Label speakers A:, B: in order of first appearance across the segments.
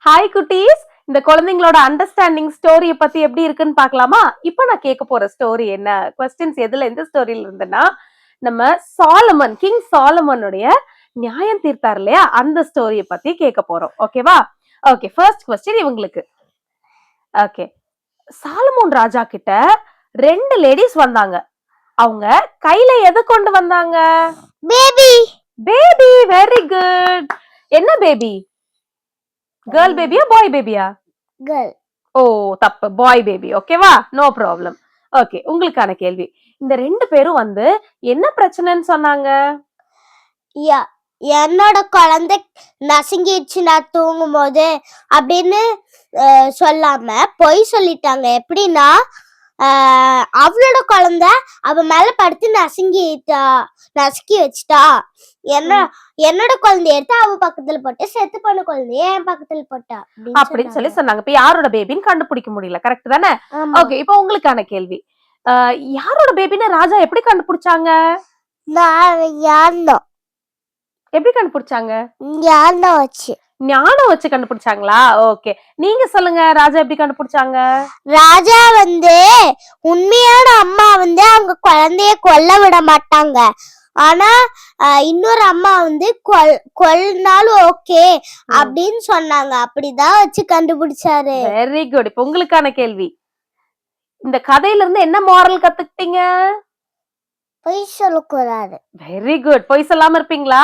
A: Hi குட்டீஸ், இந்த குழந்தைங்களோட அண்டர்ஸ்டாண்டிங் ஸ்டோரிய பத்தி எப்படி இருக்குன்னு பார்க்கலாமா? இப்ப நான் கேட்க போற ஸ்டோரி என்ன? கொஸ்டின்ஸ் எதுல எந்த ஸ்டோரியில இருந்துன்னா, நம்ம சாலமன், கிங் சாலமனுடைய நியாயம் தீர்த்தார் இல்லையா? அந்த ஸ்டோரிய பத்தி கேட்க போறோம். ஓகேவா? ஓகே, ஃபர்ஸ்ட் கொஸ்டின் இவங்களுக்கு. ஓகே, சாலமோன் ராஜா கிட்ட 2 லேடிஸ் வந்தாங்க. அவங்க கையில எதை கொண்டு வந்தாங்க?
B: பேபி.
A: Baby, very good. என்ன பேபி? கேர்ள் பேபியா பாய் பேபியா?
B: கேர்ள்.
A: ஓ தப்பு, பாய் பேபி. ஓகேவா, நோ ப்ராப்ளம். ஓகே, உங்களுக்கான கேள்வி. இந்த 2 பேரும் வந்து என்ன பிரச்சனைன்னு சொன்னாங்க?
B: என்னோட குழந்தை நசுங்கிடுச்சு நான் தூங்கும் போது அப்படின்னு சொல்லாம பொய் சொல்லிட்டாங்க. எப்படின்னா அவளோட குழந்தை அவ மேல படுத்து நசுக்கி வச்சுட்டா. என்னோட குழந்தைய எடுத்து அவ பக்கத்துல போட்டு செத்து போன குழந்தைய என் பக்கத்துல போட்டா
A: அப்படின்னு சொல்லி சொன்னாங்க. இப்ப யாரோட பேபின்னு கண்டுபிடிக்க முடியல, கரெக்ட் தானே? ஓகே, இப்ப உங்களுக்கான கேள்வி. யாரோட பேபின்னு ராஜா எப்படி கண்டுபிடிச்சாங்க? எப்படி கண்டுபிடிச்சாங்க? ஞானம் வச்சு கண்டுபிடிச்சாங்களா? ஓகே, நீங்க சொல்லுங்க, ராஜா எப்படி கண்டுபிடிச்சாங்க?
B: ராஜா வந்து உண்மையான அம்மா வந்து அவங்க குழந்தைய கொல்ல விட மாட்டாங்க. ஆனா இன்னொரு அம்மா வந்து கொல்னாலும் ஓகே அப்படின்னு சொன்னாங்க. அப்படிதான் வச்சு கண்டுபிடிச்சாரு.
A: Very good. இப்ப உங்களுக்கான கேள்வி. இந்த கதையில இருந்து என்ன மாரல் கத்துக்கிட்டீங்க?
B: பொய் சொல்லக்கூடாது.
A: Very good. பொய் சொல்லாம இருப்பீங்களா?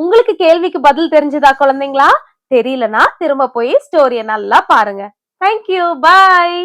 A: உங்களுக்கு கேள்விக்கு பதில் தெரிஞ்சதா குழந்தைங்களா? தெரியலனா திரும்ப போய் ஸ்டோரிய நல்லா பாருங்க. தேங்க்யூ, பாய்.